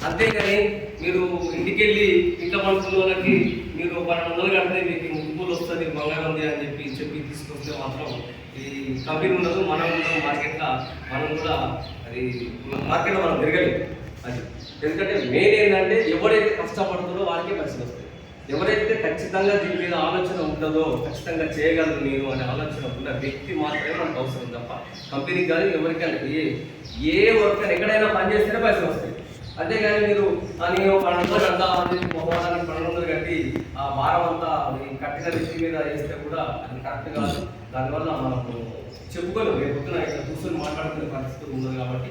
అంతేగాని మీరు ఇంటికి వెళ్ళి ఇంట్లో పడుతున్న వాళ్ళకి మీరు 1200 కడితే మీకు ముక్కులు వస్తుంది బంగారం ఉంది అని చెప్పి తీసుకొస్తే మాత్రం ఈ కంపెనీ ఉండదు. మనం ఉంటాం మార్కెట్లో, మనం కూడా అది మార్కెట్లో మనం తిరగలేము. అది ఎందుకంటే మెయిన్ ఏంటంటే ఎవరైతే కష్టపడుతుందో వారికే పైసలు వస్తాయి. ఎవరైతే ఖచ్చితంగా దీని మీద ఆలోచన ఉంటుందో, ఖచ్చితంగా చేయగలరు నేను అనే ఆలోచన ఉన్న వ్యక్తి మాత్రమే మనకు అవసరం తప్ప కంపెనీకి కానీ ఎవరికైనా ఏ వర్క్ ఎక్కడైనా పని చేస్తేనే పైసలు వస్తాయి. అంతేగాని మీరు నేను 1200 అంతా మొహమాటానికి 1200 కట్టి ఆ భారం అంతా కట్టిన వ్యక్తి మీద వేస్తే కూడా అది కరెక్ట్ కాదు. దానివల్ల మనకు చెప్పుకోలేము. రేపు పొద్దున ఇక్కడ కూర్చొని మాట్లాడుకునే పరిస్థితి ఉండదు. కాబట్టి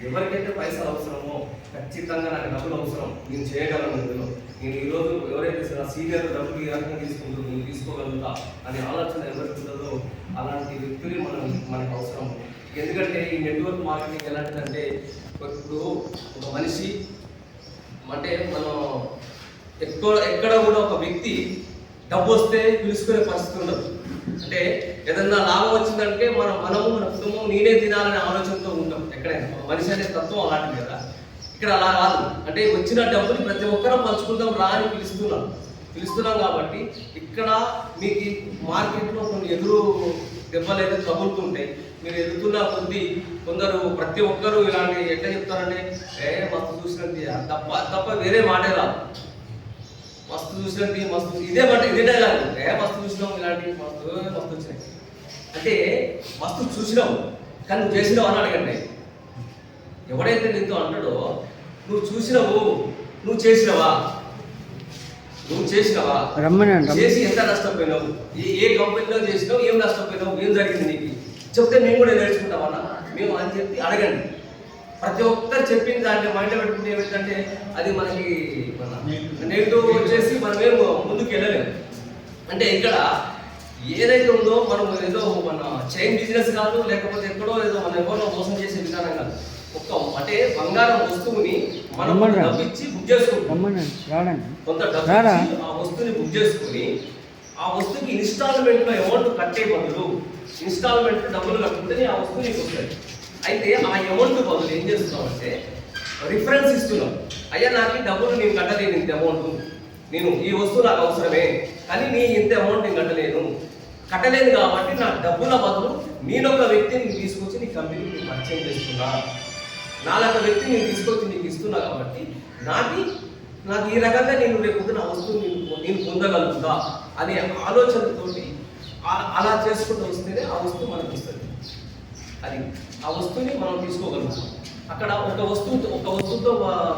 ఎవరికైతే పైసలు అవసరమో ఖచ్చితంగా నాకు డబ్బులు అవసరం, నేను చేయగలను. ఇందులో నేను ఈరోజు ఎవరైతే సీనియర్ డబ్బులు ఈ రకంగా తీసుకుంటారో నేను తీసుకోగలుగుతా అనే ఆలోచన ఎవరికి ఉంటుందో అలాంటి వ్యక్తులు మనకు అవసరం. ఎందుకంటే ఈ నెట్వర్క్ మార్కెటింగ్ ఎలాంటిదంటే ఇప్పుడు ఒక మనిషి అంటే మనం ఎక్కడ కూడా ఒక వ్యక్తి డబ్బు వస్తే పిలుచుకునే పరిస్థితి ఉండదు. అంటే ఏదన్నా లాభం వచ్చిందంటే మనము మన కుటుంబం నేనే తినాలనే ఆలోచనతో ఉంటాం. ఎక్కడైనా మనిషి అనే తత్వం అలాంటిది కదా. ఇక్కడ అలా కాదు. అంటే వచ్చిన డబ్బుని ప్రతి ఒక్కరం పంచుకుంటాం రా అని పిలుస్తున్నాం కాబట్టి ఇక్కడ మీకు మార్కెట్లో కొన్ని ఎదురు దెబ్బలు అయితే తగులుతుంటాయి. మీరు ఎదుగుతున్న కొద్దీ కొందరు ప్రతి ఒక్కరు ఇలాంటి ఎట్లా చెప్తారంటే మస్తు చూసినట్టు తప్ప వేరే మాటే రాదు. మస్తు చూసినట్టు మస్తు ఇదే డైలాగ్ మస్తు చూసినావు ఇలాంటి మస్తు వచ్చినాయి అంటే మస్తు చూసినావు కానీ నువ్వు చేసినావు అని అడగండి. ఎవడైతే నీతో అంటాడో నువ్వు చూసినావు, నువ్వు చేసినావా చేసి ఎంత నష్టపోయినావు, ఏ కంపెనీలో చేసినావు, ఏం నష్టపోయినావు, ఏం జరిగింది నీకు చెప్తే మేము కూడా నేర్చుకుంటామన్నా మేము అని చెప్పి అడగండి. ప్రతి ఒక్కరు చెప్పింది దాంట్లో మైండ్లో పెట్టుకుంటే ఏమిటంటే అది మనకి నెగిటివ్ వచ్చేసి మనమేమో ముందుకు వెళ్ళలేము. అంటే ఇక్కడ ఏదైతే ఉందో మనం ఏదో మన చైన్ బిజినెస్ కాదు, లేకపోతే ఎక్కడో ఏదో మన ఎవరినో మోసం చేసే విధానం కాదు. అంటే బంగారం వస్తువుని మనం డబ్బు ఇచ్చి బుక్ చేసుకుంటాం. కొంత డబ్బు ఆ వస్తువుని బుక్ చేసుకుని ఆ వస్తువుకి ఇన్స్టాల్మెంట్లో అమౌంట్ కట్టే బదులు ఇన్స్టాల్మెంట్ డబ్బులు కట్టుకుంటే ఆ వస్తువు నీకు వస్తుంది. అయితే ఆ అమౌంట్ బదులు ఏం చేస్తున్నామంటే రిఫరెన్స్ ఇస్తున్నాం. అయ్యా నాకు ఈ డబ్బులు నేను కట్టలేను, ఇంత అమౌంట్ నేను ఈ వస్తువు నాకు అవసరమే కానీ నీ ఇంత అమౌంట్ నేను కట్టలేను కాబట్టి నా డబ్బుల బదులు నేనొక వ్యక్తిని తీసుకొచ్చి నీ కంపెనీకి పరిచయం చేస్తున్నా, నాలుగొక వ్యక్తిని నేను తీసుకొచ్చి నీకు ఇస్తున్నా కాబట్టి నాకు ఈ రకంగా నేను రేపు నా వస్తువు నేను పొందగలుగుతా అనే ఆలోచనతోటి అలా చేసుకుంటూ వస్తేనే ఆ వస్తువు మనకు ఇస్తుంది. అది ఆ వస్తువుని మనం తీసుకోగలుగుతాం. అక్కడ ఒక వస్తువుతో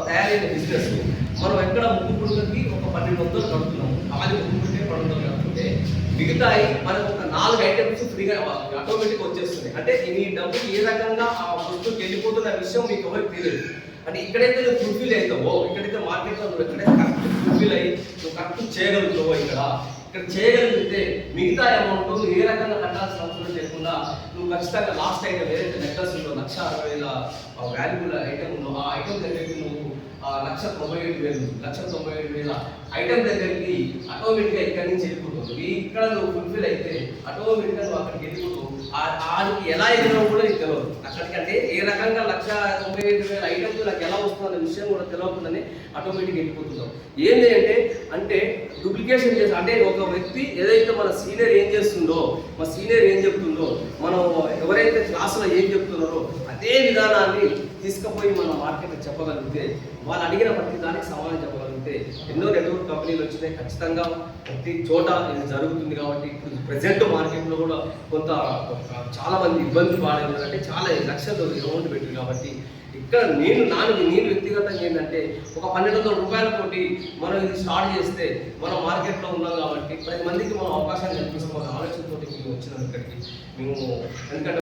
తయారైన బిజినెస్ మనం ఎక్కడ ముక్కు పుడుకకి ఒక 1200 కడుతున్నాము, అది ముక్కు పుడితే 1200 కడుతుంటే మిగతాయి మనకు ఒక 4 ఐటమ్స్ ఫ్రీగా ఆటోమేటిక్గా వచ్చేస్తున్నాయి. అంటే నీ డబ్బు ఏ రకంగా ఆ వస్తువుకి వెళ్ళిపోతున్న విషయం మీకు ఎవరికి తెలియదు. అంటే ఇక్కడైతే నువ్వు ఫుల్ఫిల్ అవుతావో, ఇక్కడైతే మార్కెట్లో నువ్వు ఎక్కడైతే కరెక్ట్ ఫుల్ఫిల్ అయ్యి నువ్వు కరెక్ట్ చేయగలుగుతావో ఇక్కడ చేయగలిగితే మిగతా అమౌంట్ ఏ రకంగా కట్టాల్సిన అవసరం లేకుండా నువ్వు ఖచ్చితంగా లాస్ట్ ఐటమ్ ఏదైతే నెక్లెస్ ఉందో 1,60,000 వాల్యుబుల్ ఐటమ్ ఉందో ఆ ఐటమ్ దగ్గరికి నువ్వు 1,97,000 ఐటమ్ దగ్గరికి ఆటోమేటిక్గా ఇక్కడి నుంచి వెళ్ళిపోతుంది. ఇక్కడ నువ్వు ఫుల్ఫిల్ అయితే ఆటోమేటిక్గా నువ్వు అక్కడికి వెళ్ళిపోతావు. ఆడికి ఎలా వెళ్ళినావు కూడా నీకు తెలియదు. అక్కడికంటే ఏ రకంగా 1,97,000 ఐటమ్స్ నాకు ఎలా వస్తుందన్న విషయం కూడా తెలియకుండానే ఆటోమేటిక్గా వెళ్ళిపోతున్నావు. ఏంటి అంటే డూప్లికేషన్ చేసి అంటే ఒక వ్యక్తి ఏదైతే మన సీనియర్ ఏం చేస్తుందో, మా సీనియర్ ఏం చెప్తుందో, మనం ఎవరైతే క్లాసులో ఏం చెప్తున్నారో అదే విధానాన్ని తీసుకుపోయి మన మార్కెట్లో చెప్పగలిగితే, వాళ్ళు అడిగిన ప్రతి దానికి సమాధానం చెప్పగలిగితే ఎన్నో నెట్వర్క్ కంపెనీలు వచ్చినాయి. ఖచ్చితంగా ప్రతి చోట ఇది జరుగుతుంది. కాబట్టి ఇప్పుడు ప్రజెంట్ మార్కెట్లో కూడా చాలా మంది ఇబ్బంది పడే ఉన్నారంటే చాలా లక్షలు అమౌంట్ పెట్టింది. కాబట్టి ఇక్కడ నేను వ్యక్తిగతంగా ఏంటంటే ఒక 1,200 రూపాయలతోటి మనం ఇది స్టార్ట్ చేస్తే మనం మార్కెట్లో ఉన్నాం కాబట్టి 10 మందికి మనం అవకాశాన్ని కల్పిస్తాం. ఆలోచనతో మేము వచ్చినాం ఇక్కడికి. మేము ఎందుకంటే